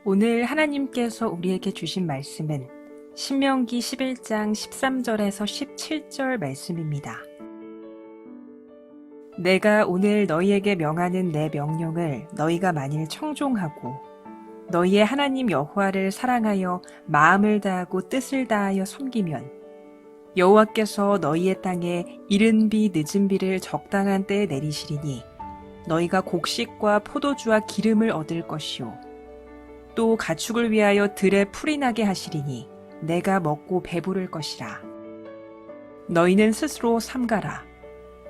오늘 하나님께서 우리에게 주신 말씀은 신명기 11장 13절에서 17절 말씀입니다. 내가 오늘 너희에게 명하는 내 명령을 너희가 만일 청종하고 너희의 하나님 여호와를 사랑하여 마음을 다하고 뜻을 다하여 섬기면 여호와께서 너희의 땅에 이른 비 늦은 비를 적당한 때에 내리시리니 너희가 곡식과 포도주와 기름을 얻을 것이요 또 가축을 위하여 들에 풀이 나게 하시리니 내가 먹고 배부를 것이라. 너희는 스스로 삼가라.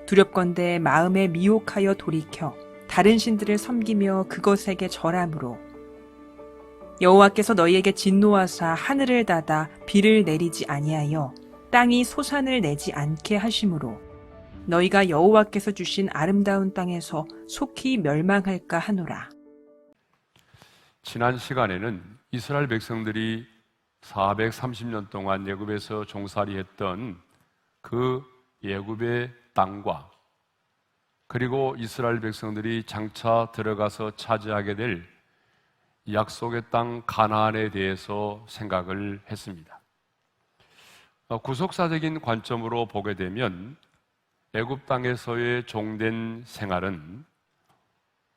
두렵건대 마음에 미혹하여 돌이켜 다른 신들을 섬기며 그것에게 절함으로 여호와께서 너희에게 진노하사 하늘을 닫아 비를 내리지 아니하여 땅이 소산을 내지 않게 하심으로 너희가 여호와께서 주신 아름다운 땅에서 속히 멸망할까 하노라. 지난 시간에는 이스라엘 백성들이 430년 동안 애굽에서 종살이했던 그 애굽의 땅과 그리고 이스라엘 백성들이 장차 들어가서 차지하게 될 약속의 땅 가나안에 대해서 생각을 했습니다. 구속사적인 관점으로 보게 되면 애굽 땅에서의 종된 생활은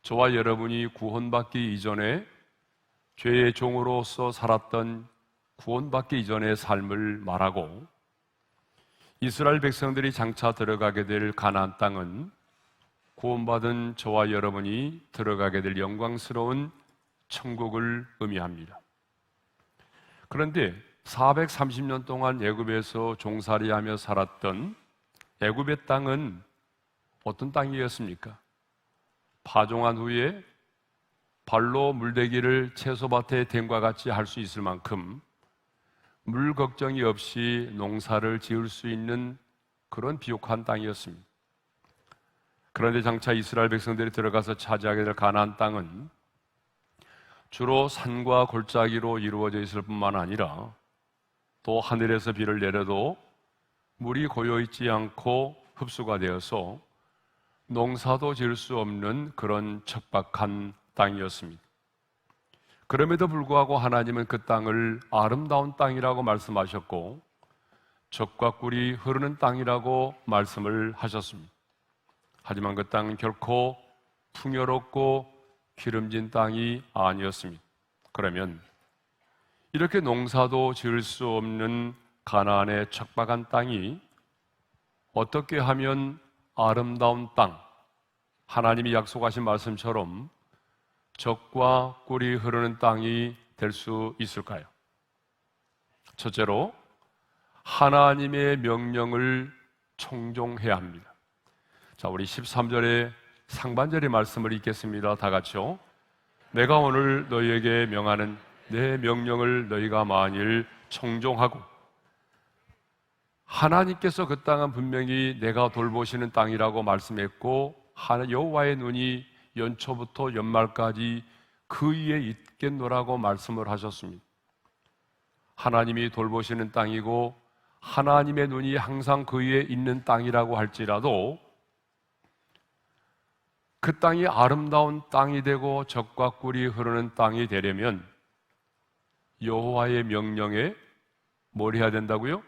저와 여러분이 구원받기 이전에 죄의 종으로서 살았던 구원받기 이전의 삶을 말하고 이스라엘 백성들이 장차 들어가게 될 가나안 땅은 구원받은 저와 여러분이 들어가게 될 영광스러운 천국을 의미합니다. 그런데 430년 동안 애굽에서 종살이하며 살았던 애굽의 땅은 어떤 땅이었습니까? 파종한 후에 발로 물대기를 채소밭에 댐과 같이 할 수 있을 만큼 물 걱정이 없이 농사를 지을 수 있는 그런 비옥한 땅이었습니다. 그런데 장차 이스라엘 백성들이 들어가서 차지하게 될 가나안 땅은 주로 산과 골짜기로 이루어져 있을 뿐만 아니라 또 하늘에서 비를 내려도 물이 고여있지 않고 흡수가 되어서 농사도 지을 수 없는 그런 척박한 땅이었습니다. 그럼에도 불구하고 하나님은 그 땅을 아름다운 땅이라고 말씀하셨고 젖과 꿀이 흐르는 땅이라고 말씀을 하셨습니다. 하지만 그 땅은 결코 풍요롭고 기름진 땅이 아니었습니다. 그러면 이렇게 농사도 지을 수 없는 가나안의 척박한 땅이 어떻게 하면 아름다운 땅, 하나님이 약속하신 말씀처럼 젖과 꿀이 흐르는 땅이 될 수 있을까요? 첫째로 하나님의 명령을 청종해야 합니다. 자, 우리 13절의 상반절의 말씀을 읽겠습니다. 다 같이요. 내가 오늘 너희에게 명하는 내 명령을 너희가 만일 청종하고, 하나님께서 그 땅은 분명히 내가 돌보시는 땅이라고 말씀했고 여호와의 눈이 연초부터 연말까지 그 위에 있겠노라고 말씀을 하셨습니다. 하나님이 돌보시는 땅이고 하나님의 눈이 항상 그 위에 있는 땅이라고 할지라도 그 땅이 아름다운 땅이 되고 젖과 꿀이 흐르는 땅이 되려면 여호와의 명령에 뭘 해야 된다고요?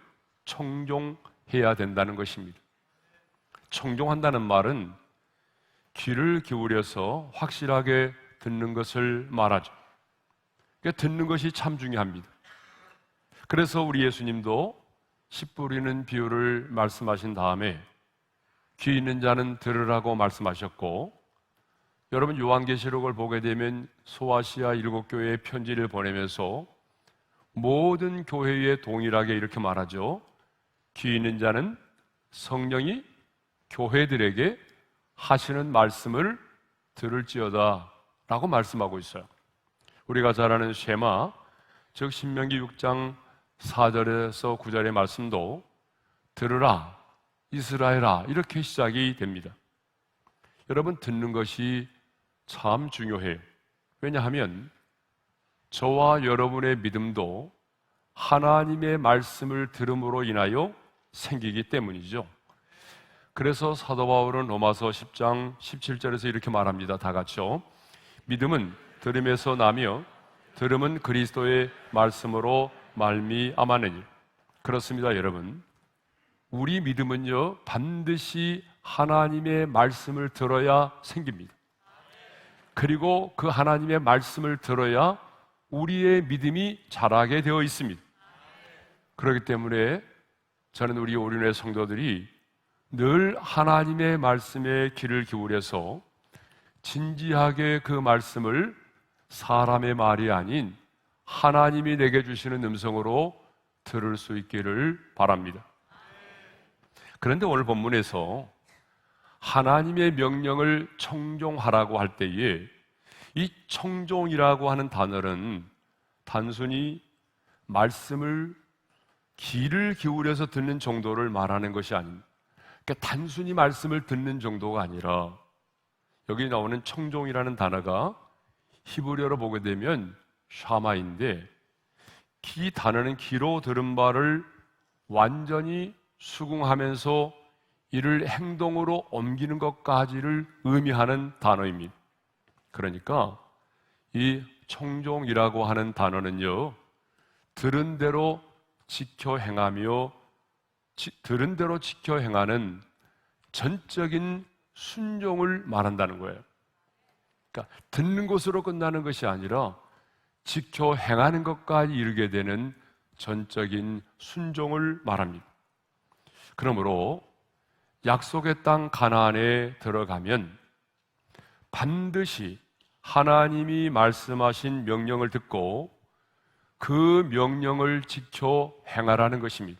청종해야 된다는 것입니다. 청종한다는 말은 귀를 기울여서 확실하게 듣는 것을 말하죠. 그러니까 듣는 것이 참 중요합니다. 그래서 우리 예수님도 씨 뿌리는 비유를 말씀하신 다음에 귀 있는 자는 들으라고 말씀하셨고, 여러분 요한계시록을 보게 되면 소아시아 7교회에 편지를 보내면서 모든 교회에 동일하게 이렇게 말하죠. 귀 있는 자는 성령이 교회들에게 하시는 말씀을 들을지어다 라고 말씀하고 있어요. 우리가 잘 아는 쉐마, 즉 신명기 6장 4절에서 9절의 말씀도 들으라 이스라엘아 이렇게 시작이 됩니다. 여러분 듣는 것이 참 중요해요. 왜냐하면 저와 여러분의 믿음도 하나님의 말씀을 들음으로 인하여 생기기 때문이죠. 그래서 사도 바울은 로마서 10장 17절에서 이렇게 말합니다. 다 같이요. 믿음은 들음에서 나며 들음은 그리스도의 말씀으로 말미암았느니. 그렇습니다, 여러분. 우리 믿음은요, 반드시 하나님의 말씀을 들어야 생깁니다. 그리고 그 하나님의 말씀을 들어야 우리의 믿음이 자라게 되어 있습니다. 그렇기 때문에 저는 우리 오륜의 성도들이 늘 하나님의 말씀에 귀를 기울여서 진지하게 그 말씀을 사람의 말이 아닌 하나님이 내게 주시는 음성으로 들을 수 있기를 바랍니다. 그런데 오늘 본문에서 하나님의 명령을 청종하라고 할 때에 이 청종이라고 하는 단어는 단순히 말씀을 귀를 기울여서 듣는 정도를 말하는 것이 아닙니다. 그러니까 단순히 말씀을 듣는 정도가 아니라 여기 나오는 청종이라는 단어가 히브리어로 보게 되면 샤마인데, 이 단어는 귀로 들은 바를 완전히 수긍하면서 이를 행동으로 옮기는 것까지를 의미하는 단어입니다. 그러니까 이 청종이라고 하는 단어는요, 들은 대로 지켜 행하며 들은 대로 지켜 행하는 전적인 순종을 말한다는 거예요. 그러니까 듣는 것으로 끝나는 것이 아니라 지켜 행하는 것까지 이르게 되는 전적인 순종을 말합니다. 그러므로 약속의 땅 가나안에 들어가면 반드시 하나님이 말씀하신 명령을 듣고 그 명령을 지켜 행하라는 것입니다.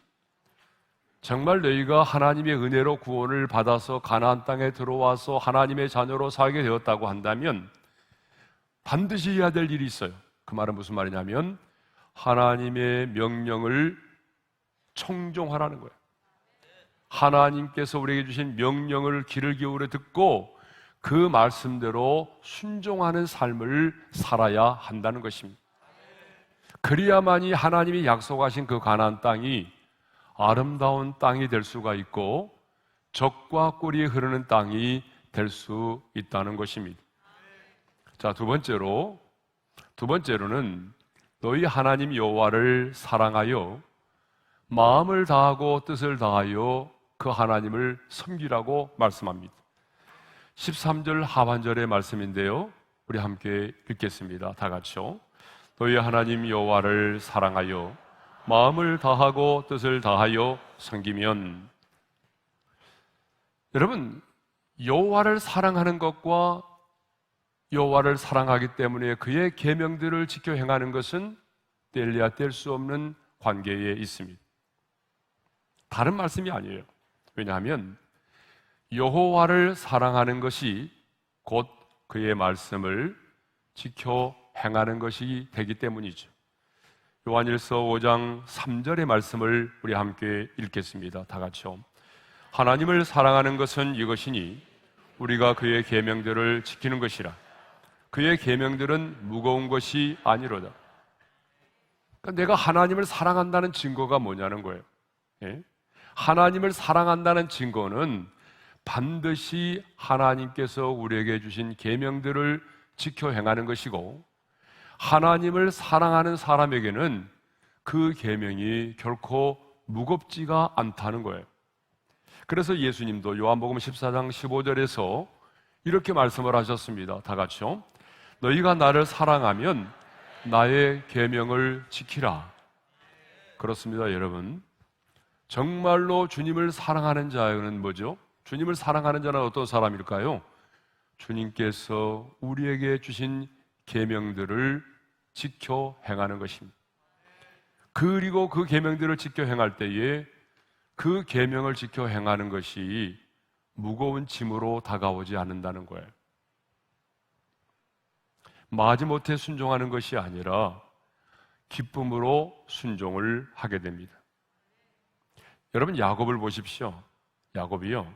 정말 너희가 하나님의 은혜로 구원을 받아서 가나안 땅에 들어와서 하나님의 자녀로 살게 되었다고 한다면 반드시 해야 될 일이 있어요. 그 말은 무슨 말이냐면 하나님의 명령을 청종하라는 거예요. 하나님께서 우리에게 주신 명령을 귀를 기울여 듣고 그 말씀대로 순종하는 삶을 살아야 한다는 것입니다. 그래야만이 하나님이 약속하신 그 가나안 땅이 아름다운 땅이 될 수가 있고 젖과 꿀이 흐르는 땅이 될 수 있다는 것입니다. 자, 두 번째로는 너희 하나님 여호와를 사랑하여 마음을 다하고 뜻을 다하여 그 하나님을 섬기라고 말씀합니다. 13절 하반절의 말씀인데요, 우리 함께 읽겠습니다. 다 같이요. 너희 하나님 여호와를 사랑하여 마음을 다하고 뜻을 다하여 섬기면. 여러분, 여호와를 사랑하는 것과 여호와를 사랑하기 때문에 그의 계명들을 지켜 행하는 것은 뗄래야 뗄 수 없는 관계에 있습니다. 다른 말씀이 아니에요. 왜냐하면 여호와를 사랑하는 것이 곧 그의 말씀을 지켜 행하는 것이 되기 때문이죠. 요한일서 5장 3절의 말씀을 우리 함께 읽겠습니다. 다 같이요. 하나님을 사랑하는 것은 이것이니 우리가 그의 계명들을 지키는 것이라. 그의 계명들은 무거운 것이 아니로다. 그러니까 내가 하나님을 사랑한다는 증거가 뭐냐는 거예요. 예? 하나님을 사랑한다는 증거는 반드시 하나님께서 우리에게 주신 계명들을 지켜 행하는 것이고, 하나님을 사랑하는 사람에게는 그 계명이 결코 무겁지가 않다는 거예요. 그래서 예수님도 요한복음 14장 15절에서 이렇게 말씀을 하셨습니다. 다 같이요. 너희가 나를 사랑하면 나의 계명을 지키라. 그렇습니다, 여러분. 정말로 주님을 사랑하는 자는 뭐죠? 주님을 사랑하는 자는 어떤 사람일까요? 주님께서 우리에게 주신 계명들을 지켜 행하는 것입니다. 그리고 그 계명들을 지켜 행할 때에 그 계명을 지켜 행하는 것이 무거운 짐으로 다가오지 않는다는 거예요. 마지못해 순종하는 것이 아니라 기쁨으로 순종을 하게 됩니다. 여러분, 야곱을 보십시오. 야곱이요,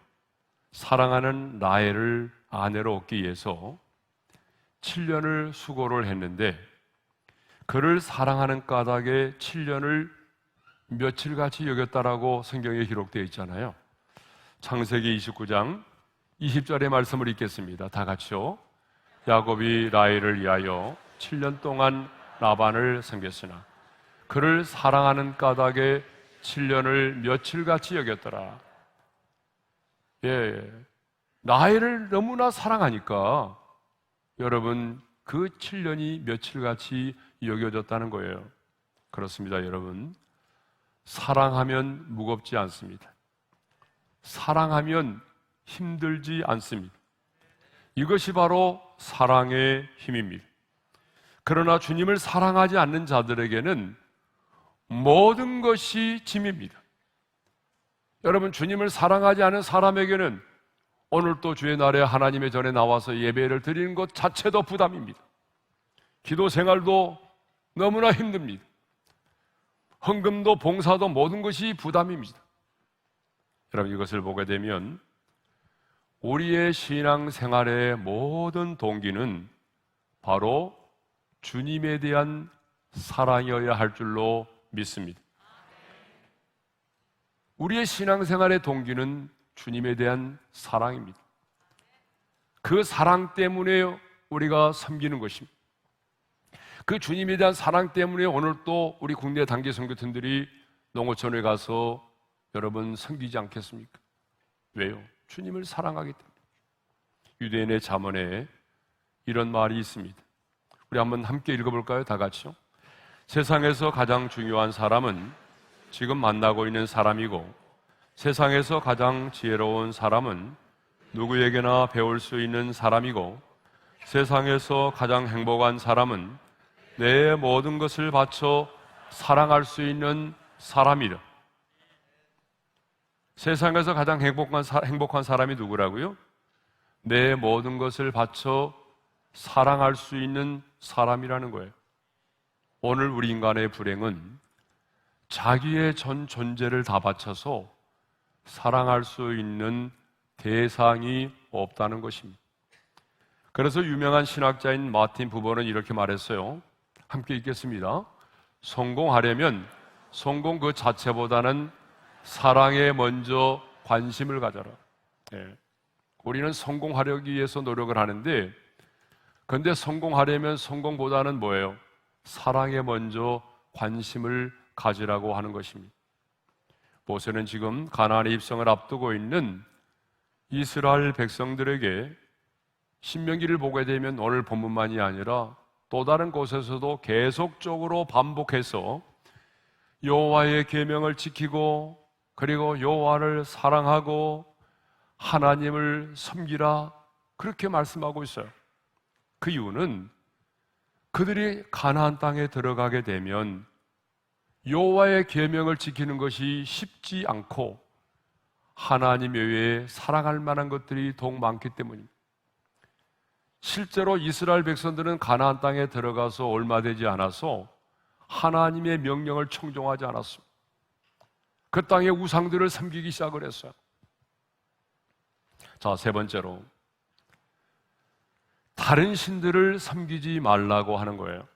사랑하는 라헬을 아내로 얻기 위해서 7년을 수고를 했는데 그를 사랑하는 까닭에 7년을 며칠같이 여겼다라고 성경에 기록되어 있잖아요. 창세기 29장 20절의 말씀을 읽겠습니다. 다 같이요. 야곱이 라헬을 위하여 7년 동안 라반을 섬겼으나 그를 사랑하는 까닭에 7년을 며칠같이 여겼더라. 예, 라헬을 너무나 사랑하니까 여러분 그 7년이 며칠같이 여겨졌다는 거예요. 그렇습니다, 여러분. 사랑하면 무겁지 않습니다. 사랑하면 힘들지 않습니다. 이것이 바로 사랑의 힘입니다. 그러나 주님을 사랑하지 않는 자들에게는 모든 것이 짐입니다. 여러분, 주님을 사랑하지 않은 사람에게는 오늘 또 주의 날에 하나님의 전에 나와서 예배를 드리는 것 자체도 부담입니다. 기도 생활도 너무나 힘듭니다. 헌금도 봉사도 모든 것이 부담입니다. 여러분, 이것을 보게 되면 우리의 신앙 생활의 모든 동기는 바로 주님에 대한 사랑이어야 할 줄로 믿습니다. 우리의 신앙생활의 동기는 주님에 대한 사랑입니다. 그 사랑 때문에 우리가 섬기는 것입니다. 그 주님에 대한 사랑 때문에 오늘 또 우리 국내 단기 선교팀들이 농어촌에 가서 여러분 섬기지 않겠습니까? 왜요? 주님을 사랑하기 때문에. 유대인의 잠언에 이런 말이 있습니다. 우리 한번 함께 읽어볼까요? 다 같이요. 세상에서 가장 중요한 사람은 지금 만나고 있는 사람이고 세상에서 가장 지혜로운 사람은 누구에게나 배울 수 있는 사람이고 세상에서 가장 행복한 사람은 내 모든 것을 바쳐 사랑할 수 있는 사람이다. 세상에서 가장 행복한 사람이 누구라고요? 내 모든 것을 바쳐 사랑할 수 있는 사람이라는 거예요. 오늘 우리 인간의 불행은 자기의 전 존재를 다 바쳐서 사랑할 수 있는 대상이 없다는 것입니다. 그래서 유명한 신학자인 마틴 부버는 이렇게 말했어요. 함께 읽겠습니다. 성공하려면 성공 그 자체보다는 사랑에 먼저 관심을 가져라. 예. 우리는 성공하려기 위해서 노력을 하는데 그런데 성공하려면 성공보다는 뭐예요? 사랑에 먼저 관심을 가지라고 하는 것입니다. 모세는 지금 가나안의 입성을 앞두고 있는 이스라엘 백성들에게 신명기를 보게 되면 오늘 본문만이 아니라 또 다른 곳에서도 계속적으로 반복해서 여호와의 계명을 지키고 그리고 여호와를 사랑하고 하나님을 섬기라 그렇게 말씀하고 있어요. 그 이유는 그들이 가나안 땅에 들어가게 되면 여호와의 계명을 지키는 것이 쉽지 않고 하나님 외에 사랑할 만한 것들이 더욱 많기 때문입니다. 실제로 이스라엘 백성들은 가나안 땅에 들어가서 얼마 되지 않아서 하나님의 명령을 청종하지 않았습니다. 그 땅의 우상들을 섬기기 시작을 했어요. 자, 세 번째로 다른 신들을 섬기지 말라고 하는 거예요.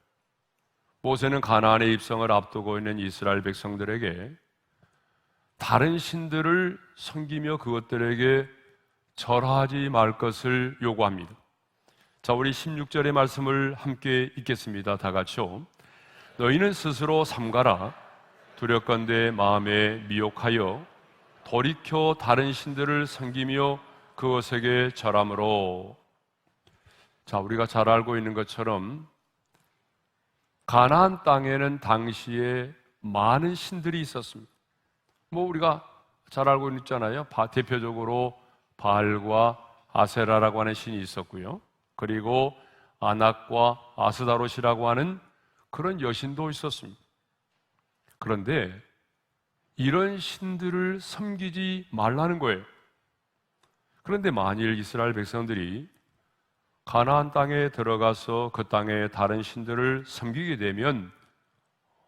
모세는 가나안의 입성을 앞두고 있는 이스라엘 백성들에게 다른 신들을 섬기며 그것들에게 절하지 말 것을 요구합니다. 자, 우리 16절의 말씀을 함께 읽겠습니다. 다 같이요. 너희는 스스로 삼가라. 두렵건대 마음에 미혹하여 돌이켜 다른 신들을 섬기며 그것에게 절함으로. 자, 우리가 잘 알고 있는 것처럼 가나안 땅에는 당시에 많은 신들이 있었습니다. 우리가 잘 알고 있잖아요. 대표적으로 바알과 아세라라고 하는 신이 있었고요. 그리고 아낙과 아스다롯이라고 하는 그런 여신도 있었습니다. 그런데 이런 신들을 섬기지 말라는 거예요. 그런데 만일 이스라엘 백성들이 가나안 땅에 들어가서 그 땅의 다른 신들을 섬기게 되면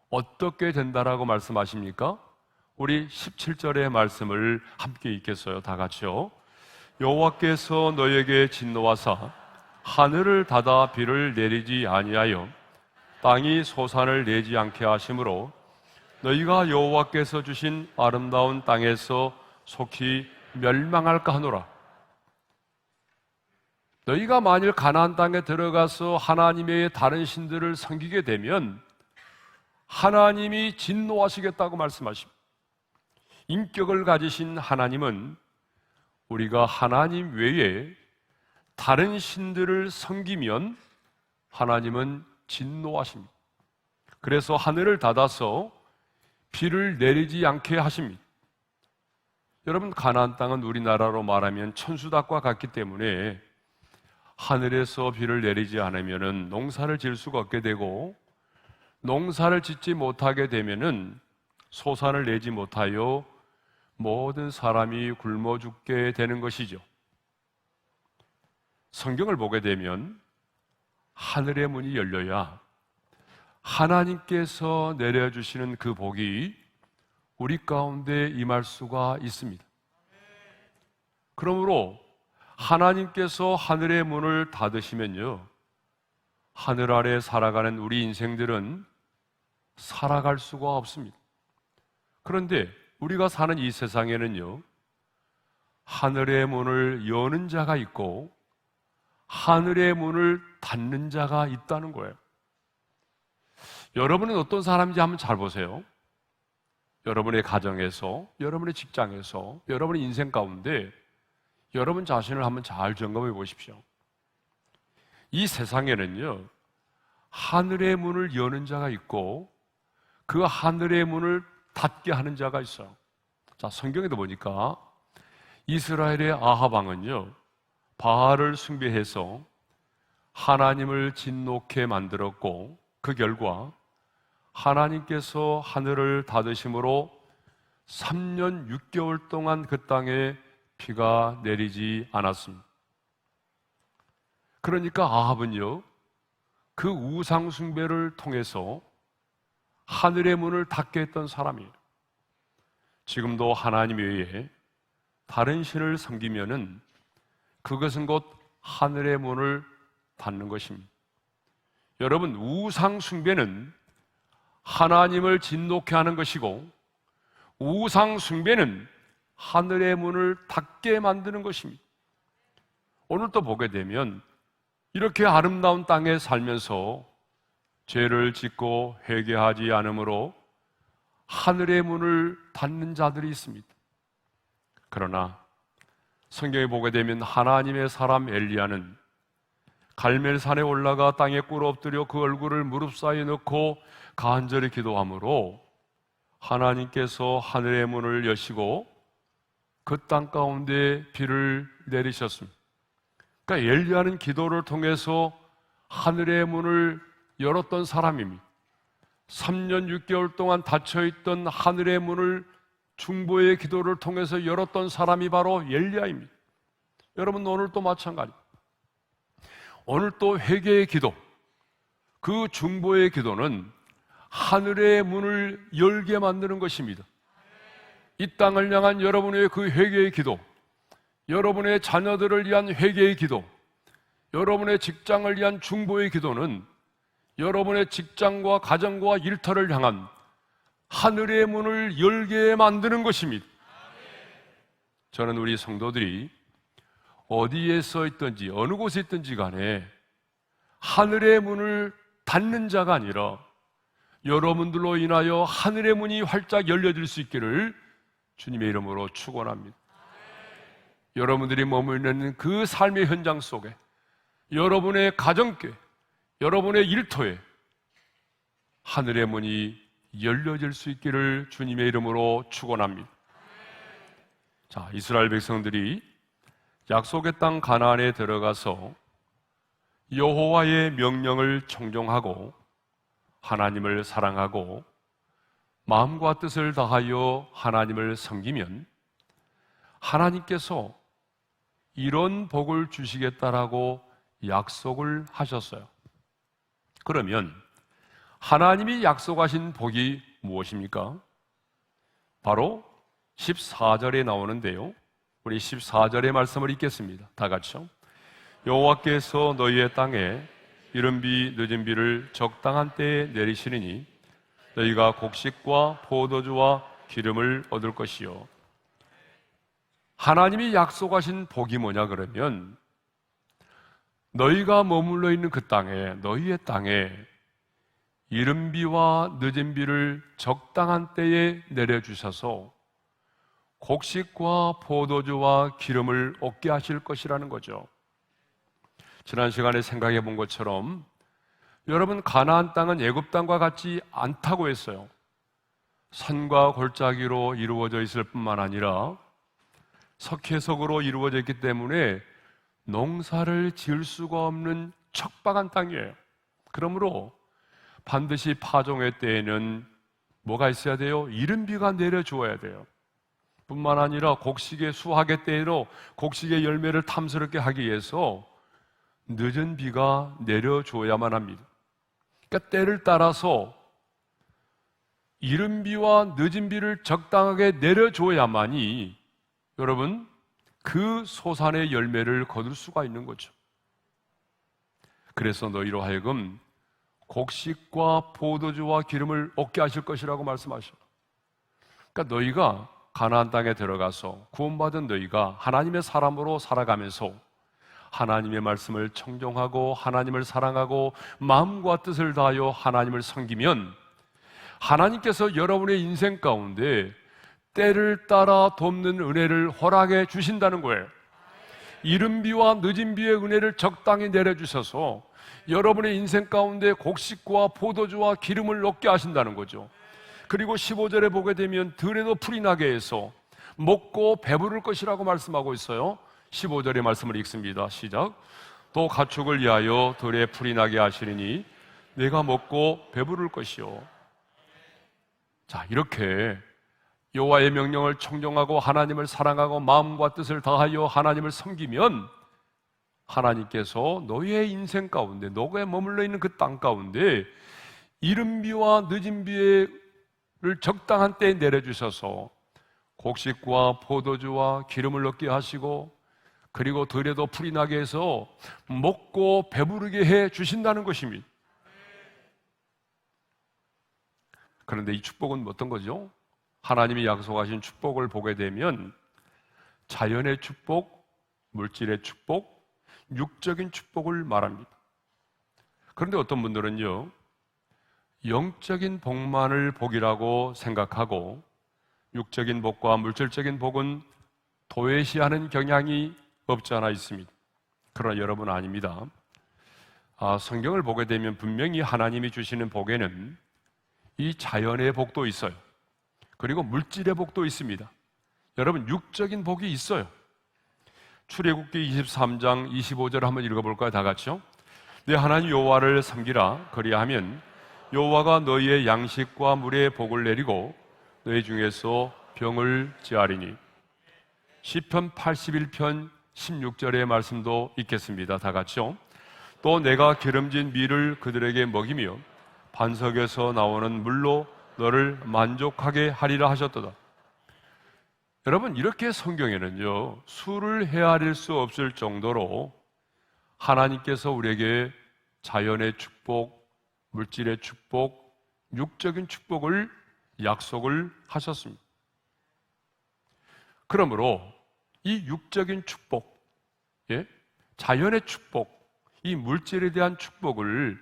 어떻게 된다라고 말씀하십니까? 우리 17절의 말씀을 함께 읽겠어요. 다 같이요. 여호와께서 너에게 진노하사 하늘을 닫아 비를 내리지 아니하여 땅이 소산을 내지 않게 하심으로 너희가 여호와께서 주신 아름다운 땅에서 속히 멸망할까 하노라. 너희가 만일 가나안 땅에 들어가서 하나님의 다른 신들을 섬기게 되면 하나님이 진노하시겠다고 말씀하십니다. 인격을 가지신 하나님은 우리가 하나님 외에 다른 신들을 섬기면 하나님은 진노하십니다. 그래서 하늘을 닫아서 비를 내리지 않게 하십니다. 여러분, 가나안 땅은 우리나라로 말하면 천수닭과 같기 때문에 하늘에서 비를 내리지 않으면 농사를 지을 수가 없게 되고, 농사를 짓지 못하게 되면 소산을 내지 못하여 모든 사람이 굶어 죽게 되는 것이죠. 성경을 보게 되면 하늘의 문이 열려야 하나님께서 내려주시는 그 복이 우리 가운데 임할 수가 있습니다. 그러므로 하나님께서 하늘의 문을 닫으시면요, 하늘 아래 살아가는 우리 인생들은 살아갈 수가 없습니다. 그런데 우리가 사는 이 세상에는요, 하늘의 문을 여는 자가 있고 하늘의 문을 닫는 자가 있다는 거예요. 여러분은 어떤 사람인지 한번 잘 보세요. 여러분의 가정에서, 여러분의 직장에서, 여러분의 인생 가운데 여러분 자신을 한번 잘 점검해 보십시오. 이 세상에는요, 하늘의 문을 여는 자가 있고 그 하늘의 문을 닫게 하는 자가 있어요. 자, 성경에도 보니까 이스라엘의 아합 왕은요, 바알을 숭배해서 하나님을 진노케 만들었고, 그 결과 하나님께서 하늘을 닫으심으로 3년 6개월 동안 그 땅에 비가 내리지 않았습니다. 그러니까 아합은요, 그 우상 숭배를 통해서 하늘의 문을 닫게 했던 사람이에요. 지금도 하나님 외에 다른 신을 섬기면은 그것은 곧 하늘의 문을 닫는 것입니다. 여러분, 우상 숭배는 하나님을 진노케 하는 것이고, 우상 숭배는 하늘의 문을 닫게 만드는 것입니다. 오늘 또 보게 되면 이렇게 아름다운 땅에 살면서 죄를 짓고 회개하지 않으므로 하늘의 문을 닫는 자들이 있습니다. 그러나 성경에 보게 되면 하나님의 사람 엘리야는 갈멜산에 올라가 땅에 꿇어 엎드려 그 얼굴을 무릎 사이에 넣고 간절히 기도함으로 하나님께서 하늘의 문을 여시고 그 땅 가운데 비를 내리셨습니다. 그러니까 엘리야는 기도를 통해서 하늘의 문을 열었던 사람입니다. 3년 6개월 동안 닫혀있던 하늘의 문을 중보의 기도를 통해서 열었던 사람이 바로 엘리야입니다. 여러분, 오늘 또 마찬가지. 오늘 또 회개의 기도, 그 중보의 기도는 하늘의 문을 열게 만드는 것입니다. 이 땅을 향한 여러분의 그 회개의 기도, 여러분의 자녀들을 위한 회개의 기도, 여러분의 직장을 위한 중보의 기도는 여러분의 직장과 가정과 일터를 향한 하늘의 문을 열게 만드는 것입니다. 저는 우리 성도들이 어디에 서 있든지 어느 곳에 있든지 간에 하늘의 문을 닫는 자가 아니라 여러분들로 인하여 하늘의 문이 활짝 열려질 수 있기를 주님의 이름으로 축원합니다. 여러분들이 머무르는 그 삶의 현장 속에, 여러분의 가정께, 여러분의 일터에 하늘의 문이 열려질 수 있기를 주님의 이름으로 축원합니다. 자, 이스라엘 백성들이 약속의 땅 가나안에 들어가서 여호와의 명령을 청종하고 하나님을 사랑하고 마음과 뜻을 다하여 하나님을 섬기면 하나님께서 이런 복을 주시겠다라고 약속을 하셨어요. 그러면 하나님이 약속하신 복이 무엇입니까? 바로 14절에 나오는데요, 우리 14절의 말씀을 읽겠습니다. 다 같이요. 여호와께서 너희의 땅에 이른 비 늦은 비를 적당한 때에 내리시리니 너희가 곡식과 포도주와 기름을 얻을 것이요. 하나님이 약속하신 복이 뭐냐 그러면 너희가 머물러 있는 그 땅에, 너희의 땅에 이른 비와 늦은 비를 적당한 때에 내려주셔서 곡식과 포도주와 기름을 얻게 하실 것이라는 거죠. 지난 시간에 생각해 본 것처럼 여러분, 가나안 땅은 애굽 땅과 같지 않다고 했어요. 산과 골짜기로 이루어져 있을 뿐만 아니라 석회석으로 이루어져 있기 때문에 농사를 지을 수가 없는 척박한 땅이에요. 그러므로 반드시 파종의 때에는 뭐가 있어야 돼요? 이른 비가 내려주어야 돼요. 뿐만 아니라 곡식의 수확의 때로 곡식의 열매를 탐스럽게 하기 위해서 늦은 비가 내려줘야만 합니다. 그러니까 때를 따라서 이른 비와 늦은 비를 적당하게 내려줘야만이 여러분, 그 소산의 열매를 거둘 수가 있는 거죠. 그래서 너희로 하여금 곡식과 포도주와 기름을 얻게 하실 것이라고 말씀하셔요. 그러니까 너희가 가나안 땅에 들어가서 구원받은 너희가 하나님의 사람으로 살아가면서 하나님의 말씀을 청종하고 하나님을 사랑하고 마음과 뜻을 다하여 하나님을 섬기면 하나님께서 여러분의 인생 가운데 때를 따라 돕는 은혜를 허락해 주신다는 거예요. 이른 비와 늦은 비의 은혜를 적당히 내려주셔서 여러분의 인생 가운데 곡식과 포도주와 기름을 얻게 하신다는 거죠. 그리고 15절에 보게 되면 들에도 풀이 나게 해서 먹고 배부를 것이라고 말씀하고 있어요. 15절의 말씀을 읽습니다. 시작. 또 가축을 위하여 들에 풀이 나게 하시리니 내가 먹고 배부를 것이요. 자, 이렇게 여호와의 명령을 청종하고 하나님을 사랑하고 마음과 뜻을 다하여 하나님을 섬기면 하나님께서 너의 인생 가운데, 너가 머물러 있는 그 땅 가운데 이른 비와 늦은 비를 적당한 때에 내려주셔서 곡식과 포도주와 기름을 얻게 하시고 그리고 들에도 풀이 나게 해서 먹고 배부르게 해 주신다는 것입니다. 그런데 이 축복은 어떤 거죠? 하나님이 약속하신 축복을 보게 되면 자연의 축복, 물질의 축복, 육적인 축복을 말합니다. 그런데 어떤 분들은요, 영적인 복만을 복이라고 생각하고 육적인 복과 물질적인 복은 도외시하는 경향이 없지 않아 있습니다. 그러나 여러분, 아닙니다. 성경을 보게 되면 분명히 하나님이 주시는 복에는 이 자연의 복도 있어요. 그리고 물질의 복도 있습니다. 여러분, 육적인 복이 있어요. 출애굽기 23장 25절 한번 읽어볼까요? 다 같이요. 내 하나님 여호와를 섬기라. 그리하면 여호와가 너희의 양식과 물의 복을 내리고 너희 중에서 병을 제하리니. 시편 81편 16절의 말씀도 있겠습니다. 다 같이요. 또 내가 기름진 밀을 그들에게 먹이며 반석에서 나오는 물로 너를 만족하게 하리라 하셨도다. 여러분, 이렇게 성경에는요, 수를 헤아릴 수 없을 정도로 하나님께서 우리에게 자연의 축복, 물질의 축복, 육적인 축복을 약속을 하셨습니다. 그러므로 이 육적인 축복, 자연의 축복, 이 물질에 대한 축복을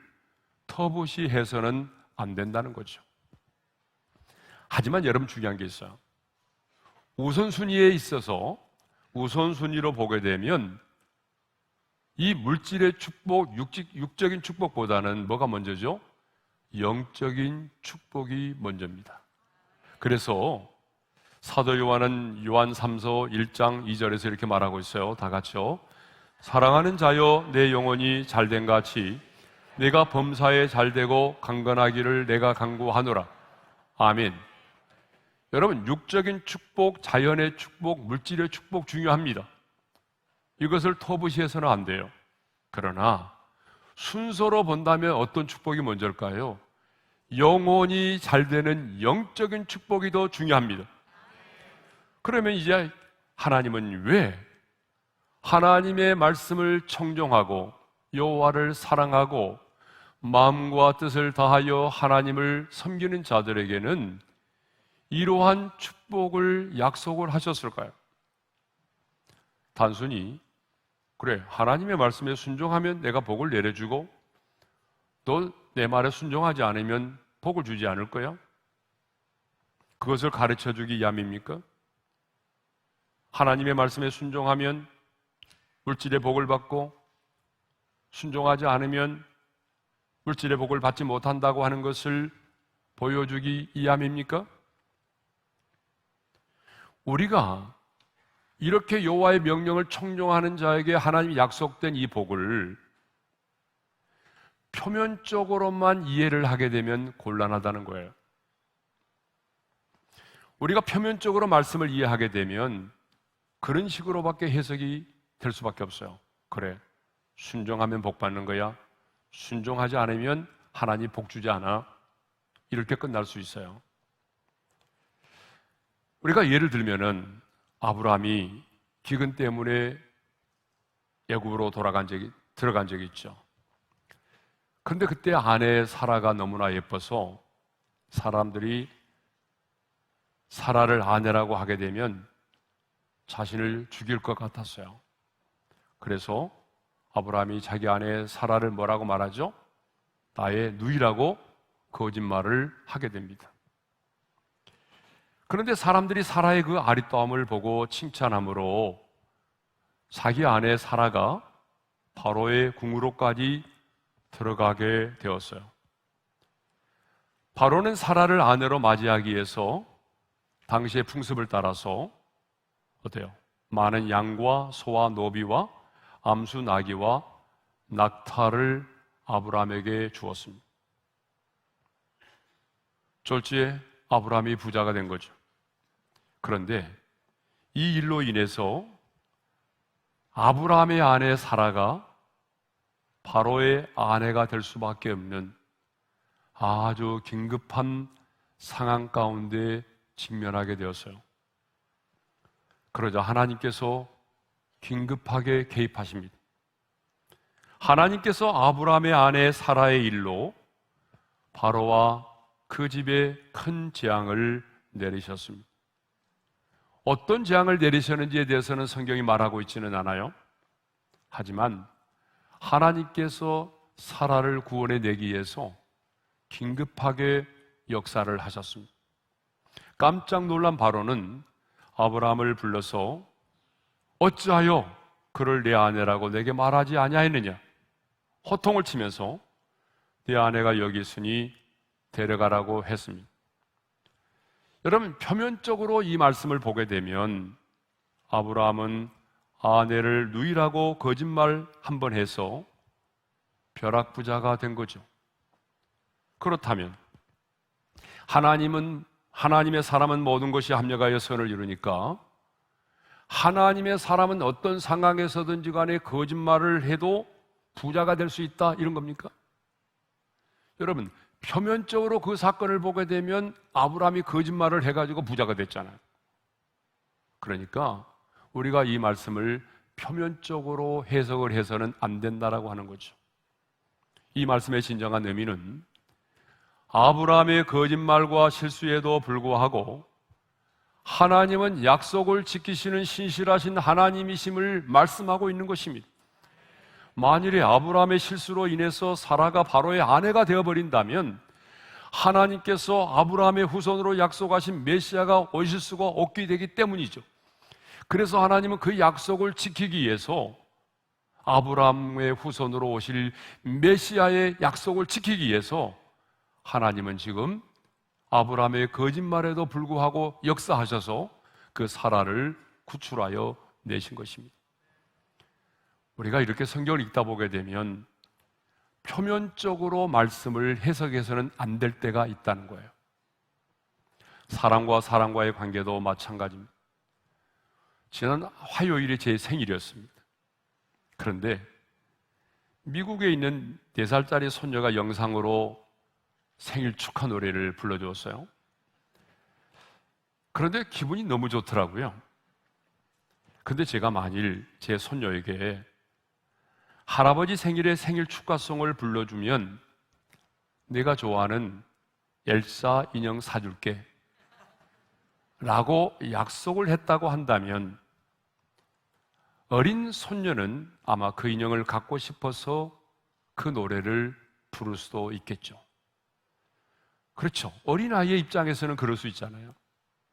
터부시해서는 안 된다는 거죠. 하지만 여러분, 중요한 게 있어요. 우선순위에 있어서 우선순위로 보게 되면 이 물질의 축복, 육적인 축복보다는 뭐가 먼저죠? 영적인 축복이 먼저입니다. 그래서 사도 요한은 요한 3서 1장 2절에서 이렇게 말하고 있어요. 다 같이요. 사랑하는 자여, 내 영혼이 잘된 같이 내가 범사에 잘되고 강건하기를 내가 간구하노라. 아멘. 여러분, 육적인 축복, 자연의 축복, 물질의 축복 중요합니다. 이것을 터부시해서는 안 돼요. 그러나 순서로 본다면 어떤 축복이 먼저일까요? 영혼이 잘되는 영적인 축복이 더 중요합니다. 그러면 이제 하나님은 왜 하나님의 말씀을 청종하고 여호와를 사랑하고 마음과 뜻을 다하여 하나님을 섬기는 자들에게는 이러한 축복을 약속을 하셨을까요? 단순히 그래, 하나님의 말씀에 순종하면 내가 복을 내려주고 또 내 말에 순종하지 않으면 복을 주지 않을 거야? 그것을 가르쳐 주기 위함입니까? 하나님의 말씀에 순종하면 물질의 복을 받고 순종하지 않으면 물질의 복을 받지 못한다고 하는 것을 보여주기 위함입니까? 우리가 이렇게 여호와의 명령을 청종하는 자에게 하나님이 약속된 이 복을 표면적으로만 이해를 하게 되면 곤란하다는 거예요. 우리가 표면적으로 말씀을 이해하게 되면 그런 식으로밖에 해석이 될 수밖에 없어요. 그래, 순종하면 복 받는 거야. 순종하지 않으면 하나님 복 주지 않아. 이렇게 끝날 수 있어요. 우리가 예를 들면은 아브라함이 기근 때문에 애굽으로 들어간 적이 있죠. 그런데 그때 아내 사라가 너무나 예뻐서 사람들이 사라를 아내라고 하게 되면 자신을 죽일 것 같았어요. 그래서 아브라함이 자기 아내 사라를 뭐라고 말하죠? 나의 누이라고 거짓말을 하게 됩니다. 그런데 사람들이 사라의 그 아리따움을 보고 칭찬함으로 자기 아내 사라가 바로의 궁으로까지 들어가게 되었어요. 바로는 사라를 아내로 맞이하기 위해서 당시의 풍습을 따라서 어때요? 많은 양과 소와 노비와 암수 나귀와 낙타를 아브라함에게 주었습니다. 졸지에 아브라함이 부자가 된 거죠. 그런데 이 일로 인해서 아브라함의 아내 사라가 바로의 아내가 될 수밖에 없는 아주 긴급한 상황 가운데 직면하게 되었어요. 그러자 하나님께서 긴급하게 개입하십니다. 하나님께서 아브라함의 아내 사라의 일로 바로와 그 집에 큰 재앙을 내리셨습니다. 어떤 재앙을 내리셨는지에 대해서는 성경이 말하고 있지는 않아요. 하지만 하나님께서 사라를 구원해 내기 위해서 긴급하게 역사를 하셨습니다. 깜짝 놀란 바로는 아브라함을 불러서 어찌하여 그를 내 아내라고 내게 말하지 아니하였느냐 호통을 치면서 내 아내가 여기 있으니 데려가라고 했습니다. 여러분, 표면적으로 이 말씀을 보게 되면 아브라함은 아내를 누이라고 거짓말 한 번 해서 벼락부자가 된 거죠. 그렇다면 하나님의 사람은 모든 것이 합력하여 선을 이루니까 하나님의 사람은 어떤 상황에서든지 간에 거짓말을 해도 부자가 될 수 있다, 이런 겁니까? 여러분, 표면적으로 그 사건을 보게 되면 아브라함이 거짓말을 해가지고 부자가 됐잖아요. 그러니까 우리가 이 말씀을 표면적으로 해석을 해서는 안 된다라고 하는 거죠. 이 말씀의 진정한 의미는 아브라함의 거짓말과 실수에도 불구하고 하나님은 약속을 지키시는 신실하신 하나님이심을 말씀하고 있는 것입니다. 만일에 아브라함의 실수로 인해서 사라가 바로의 아내가 되어버린다면 하나님께서 아브라함의 후손으로 약속하신 메시아가 오실 수가 없게 되기 때문이죠. 그래서 하나님은 그 약속을 지키기 위해서 아브라함의 후손으로 오실 메시아의 약속을 지키기 위해서 하나님은 지금 아브라함의 거짓말에도 불구하고 역사하셔서 그 사라를 구출하여 내신 것입니다. 우리가 이렇게 성경을 읽다 보게 되면 표면적으로 말씀을 해석해서는 안 될 때가 있다는 거예요. 사람과 사람과의 관계도 마찬가지입니다. 지난 화요일이 제 생일이었습니다. 그런데 미국에 있는 4살짜리 손녀가 영상으로 생일 축하 노래를 불러주었어요. 그런데 기분이 너무 좋더라고요. 근데 제가 만일 제 손녀에게 할아버지 생일에 생일 축하송을 불러주면 내가 좋아하는 엘사 인형 사줄게 라고 약속을 했다고 한다면 어린 손녀는 아마 그 인형을 갖고 싶어서 그 노래를 부를 수도 있겠죠. 그렇죠. 어린아이의 입장에서는 그럴 수 있잖아요.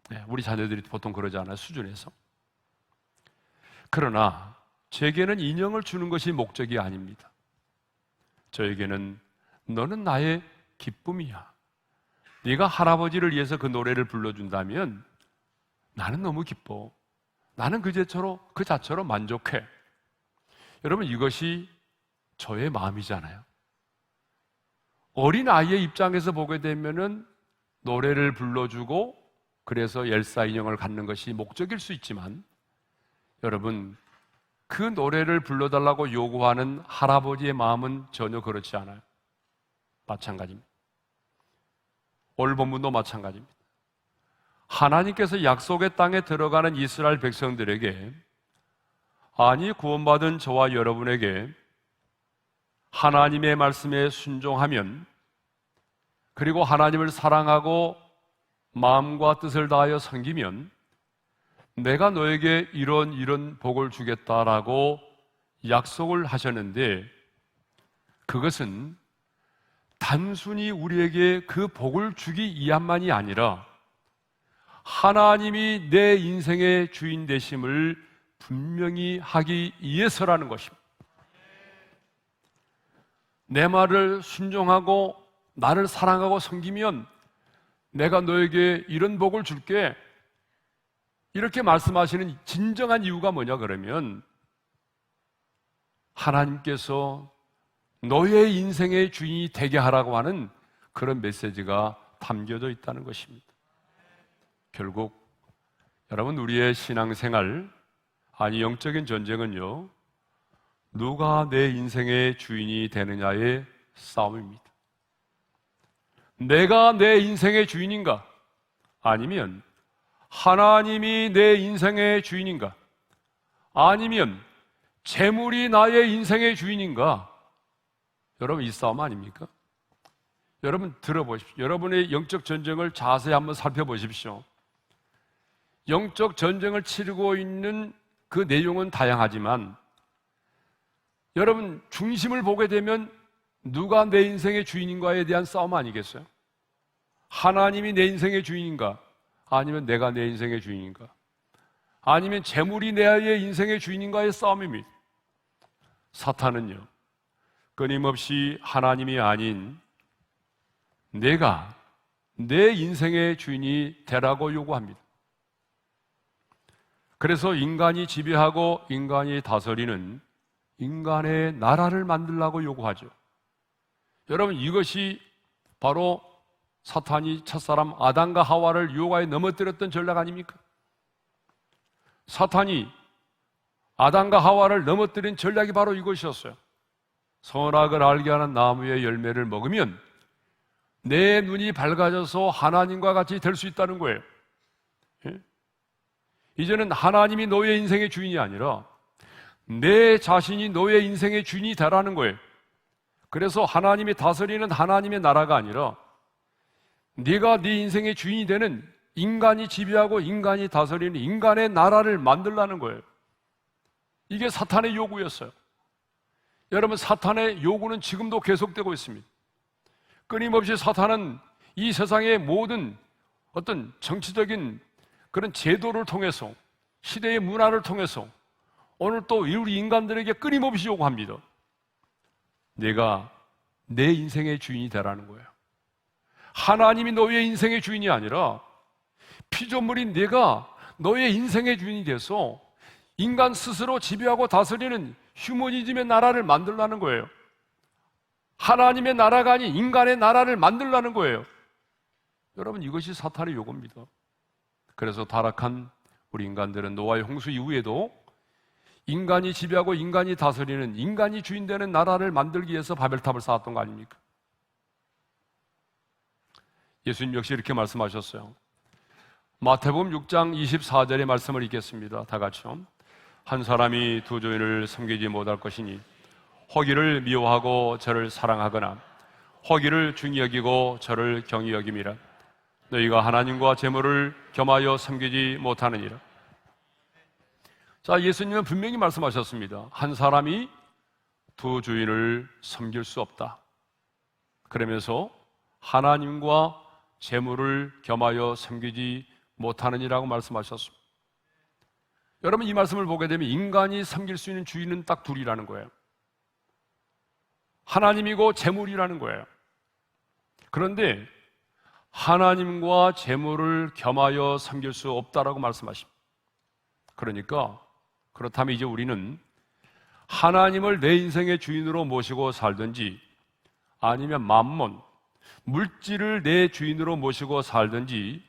네, 우리 자녀들이 보통 그러지 않아요, 수준에서. 그러나 제게는 인형을 주는 것이 목적이 아닙니다. 저에게는 너는 나의 기쁨이야. 네가 할아버지를 위해서 그 노래를 불러준다면 나는 너무 기뻐. 나는 그 자체로 만족해. 여러분, 이것이 저의 마음이잖아요. 어린아이의 입장에서 보게 되면은 노래를 불러주고 그래서 엘사 인형을 갖는 것이 목적일 수 있지만, 여러분, 그 노래를 불러달라고 요구하는 할아버지의 마음은 전혀 그렇지 않아요. 마찬가지입니다. 오늘 본문도 마찬가지입니다. 하나님께서 약속의 땅에 들어가는 이스라엘 백성들에게, 아니 구원받은 저와 여러분에게 하나님의 말씀에 순종하면, 그리고 하나님을 사랑하고 마음과 뜻을 다하여 섬기면 내가 너에게 이런 복을 주겠다라고 약속을 하셨는데, 그것은 단순히 우리에게 그 복을 주기 위함만이 아니라 하나님이 내 인생의 주인 되심을 분명히 하기 위해서라는 것입니다. 내 말을 순종하고 나를 사랑하고 섬기면 내가 너에게 이런 복을 줄게, 이렇게 말씀하시는 진정한 이유가 뭐냐 그러면, 하나님께서 너의 인생의 주인이 되게 하라고 하는 그런 메시지가 담겨져 있다는 것입니다. 결국 여러분, 우리의 신앙생활, 아니 영적인 전쟁은요, 누가 내 인생의 주인이 되느냐의 싸움입니다. 내가 내 인생의 주인인가? 아니면 하나님이 내 인생의 주인인가? 아니면 재물이 나의 인생의 주인인가? 여러분, 이 싸움 아닙니까? 여러분 들어보십시오. 여러분의 영적 전쟁을 자세히 한번 살펴보십시오. 영적 전쟁을 치르고 있는 그 내용은 다양하지만, 여러분 중심을 보게 되면 누가 내 인생의 주인인가에 대한 싸움 아니겠어요? 하나님이 내 인생의 주인인가? 아니면 내가 내 인생의 주인인가? 아니면 재물이 내 인생의 주인인가의 싸움입니다. 사탄은요, 끊임없이 하나님이 아닌 내가 내 인생의 주인이 되라고 요구합니다. 그래서 인간이 지배하고 인간이 다스리는 인간의 나라를 만들라고 요구하죠. 여러분, 이것이 바로 사탄이 첫사람 아담과 하와를 유혹하여 넘어뜨렸던 전략 아닙니까? 사탄이 아담과 하와를 넘어뜨린 전략이 바로 이것이었어요. 선악을 알게 하는 나무의 열매를 먹으면 내 눈이 밝아져서 하나님과 같이 될 수 있다는 거예요. 예? 이제는 하나님이 너의 인생의 주인이 아니라 내 자신이 너의 인생의 주인이 되라는 거예요. 그래서 하나님이 다스리는 하나님의 나라가 아니라 네가 네 인생의 주인이 되는, 인간이 지배하고 인간이 다스리는 인간의 나라를 만들라는 거예요. 이게 사탄의 요구였어요. 여러분, 사탄의 요구는 지금도 계속되고 있습니다. 끊임없이 사탄은 이 세상의 모든 어떤 정치적인 그런 제도를 통해서, 시대의 문화를 통해서 오늘 또 우리 인간들에게 끊임없이 요구합니다. 내가 내 인생의 주인이 되라는 거예요. 하나님이 너의 인생의 주인이 아니라 피조물인 내가 너의 인생의 주인이 돼서 인간 스스로 지배하고 다스리는 휴머니즘의 나라를 만들라는 거예요. 하나님의 나라가 아닌 인간의 나라를 만들라는 거예요. 여러분, 이것이 사탄의 요구입니다. 그래서 타락한 우리 인간들은 노아의 홍수 이후에도 인간이 지배하고 인간이 다스리는, 인간이 주인 되는 나라를 만들기 위해서 바벨탑을 쌓았던 거 아닙니까? 예수님 역시 이렇게 말씀하셨어요. 마태복음 6장 24절의 말씀을 읽겠습니다. 다 같이요. 한 사람이 두 주인을 섬기지 못할 것이니 허기를 미워하고 저를 사랑하거나 허기를 중히 여기고 저를 경히 여김이라. 너희가 하나님과 재물을 겸하여 섬기지 못하느니라. 자, 예수님은 분명히 말씀하셨습니다. 한 사람이 두 주인을 섬길 수 없다. 그러면서 하나님과 재물을 겸하여 섬기지 못하느니라고 말씀하셨습니다. 여러분, 이 말씀을 보게 되면 인간이 섬길 수 있는 주인은 딱 둘이라는 거예요. 하나님이고 재물이라는 거예요. 그런데 하나님과 재물을 겸하여 섬길 수 없다라고 말씀하십니다. 그러니까 그렇다면 이제 우리는 하나님을 내 인생의 주인으로 모시고 살든지 아니면 맘몬, 물질을 내 주인으로 모시고 살든지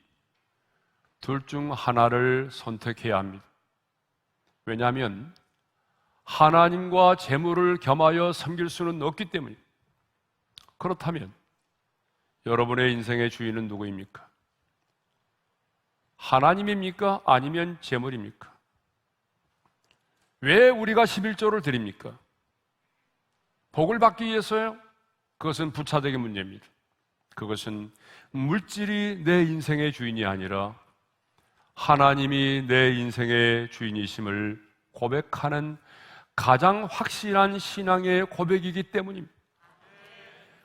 둘 중 하나를 선택해야 합니다. 왜냐하면 하나님과 재물을 겸하여 섬길 수는 없기 때문입니다. 그렇다면 여러분의 인생의 주인은 누구입니까? 하나님입니까? 아니면 재물입니까? 왜 우리가 11조를 드립니까? 복을 받기 위해서요? 그것은 부차적인 문제입니다. 그것은 물질이 내 인생의 주인이 아니라 하나님이 내 인생의 주인이심을 고백하는 가장 확실한 신앙의 고백이기 때문입니다.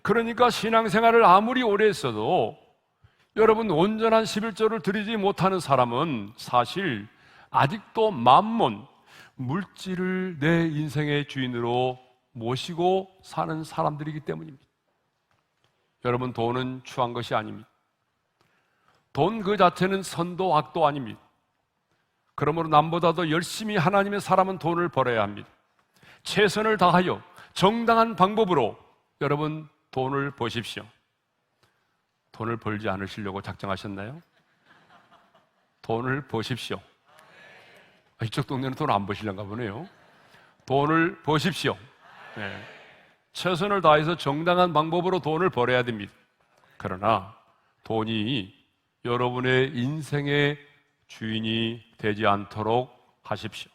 그러니까 신앙생활을 아무리 오래 했어도 여러분 온전한 11조를 드리지 못하는 사람은 사실 아직도 맘몬, 물질을 내 인생의 주인으로 모시고 사는 사람들이기 때문입니다. 여러분, 돈은 추한 것이 아닙니다. 돈 그 자체는 선도 악도 아닙니다. 그러므로 남보다도 열심히 하나님의 사람은 돈을 벌어야 합니다. 최선을 다하여 정당한 방법으로 여러분 돈을 버십시오. 돈을 벌지 않으시려고 작정하셨나요? 돈을 버십시오. 이쪽 동네는 돈 안 버시려는가 보네요. 돈을 버십시오. 네. 최선을 다해서 정당한 방법으로 돈을 벌어야 됩니다. 그러나 돈이 여러분의 인생의 주인이 되지 않도록 하십시오.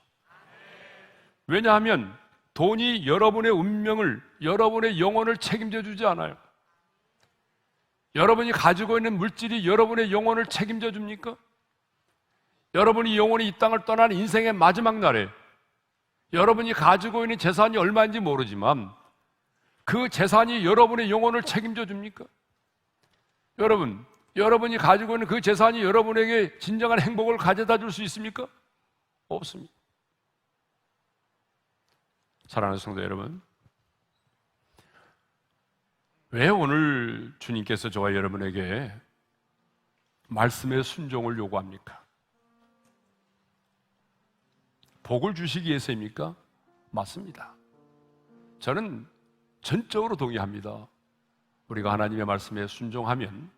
왜냐하면 돈이 여러분의 운명을, 여러분의 영혼을 책임져 주지 않아요. 여러분이 가지고 있는 물질이 여러분의 영혼을 책임져 줍니까? 여러분이 영혼이 이 땅을 떠나는 인생의 마지막 날에 여러분이 가지고 있는 재산이 얼마인지 모르지만 그 재산이 여러분의 영혼을 책임져 줍니까? 여러분이 가지고 있는 그 재산이 여러분에게 진정한 행복을 가져다 줄 수 있습니까? 없습니다. 사랑하는 성도 여러분, 왜 오늘 주님께서 저와 여러분에게 말씀의 순종을 요구합니까? 복을 주시기 위해서입니까? 맞습니다. 저는 전적으로 동의합니다. 우리가 하나님의 말씀에 순종하면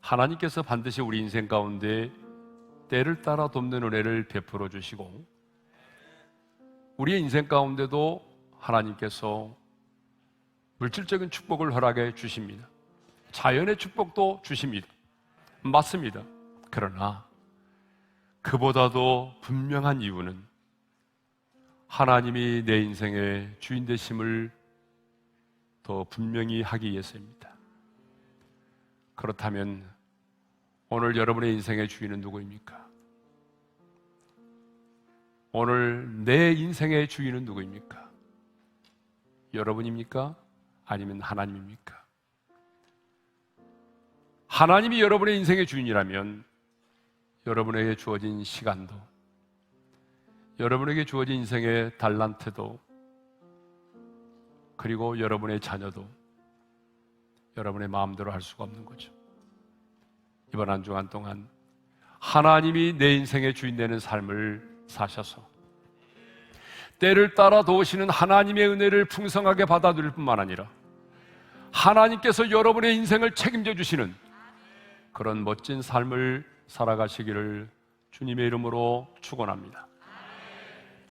하나님께서 반드시 우리 인생 가운데 때를 따라 돕는 은혜를 베풀어 주시고 우리의 인생 가운데도 하나님께서 물질적인 축복을 허락해 주십니다. 자연의 축복도 주십니다. 맞습니다. 그러나 그보다도 분명한 이유는 하나님이 내 인생의 주인 되심을 더 분명히 하기 위해서입니다. 그렇다면 오늘 여러분의 인생의 주인은 누구입니까? 오늘 내 인생의 주인은 누구입니까? 여러분입니까? 아니면 하나님입니까? 하나님이 여러분의 인생의 주인이라면 여러분에게 주어진 시간도, 여러분에게 주어진 인생의 달란트도, 그리고 여러분의 자녀도 여러분의 마음대로 할 수가 없는 거죠. 이번 한 주간 동안 하나님이 내 인생의 주인 되는 삶을 사셔서 때를 따라 도우시는 하나님의 은혜를 풍성하게 받아들일 뿐만 아니라 하나님께서 여러분의 인생을 책임져 주시는 그런 멋진 삶을 살아가시기를 주님의 이름으로 축원합니다.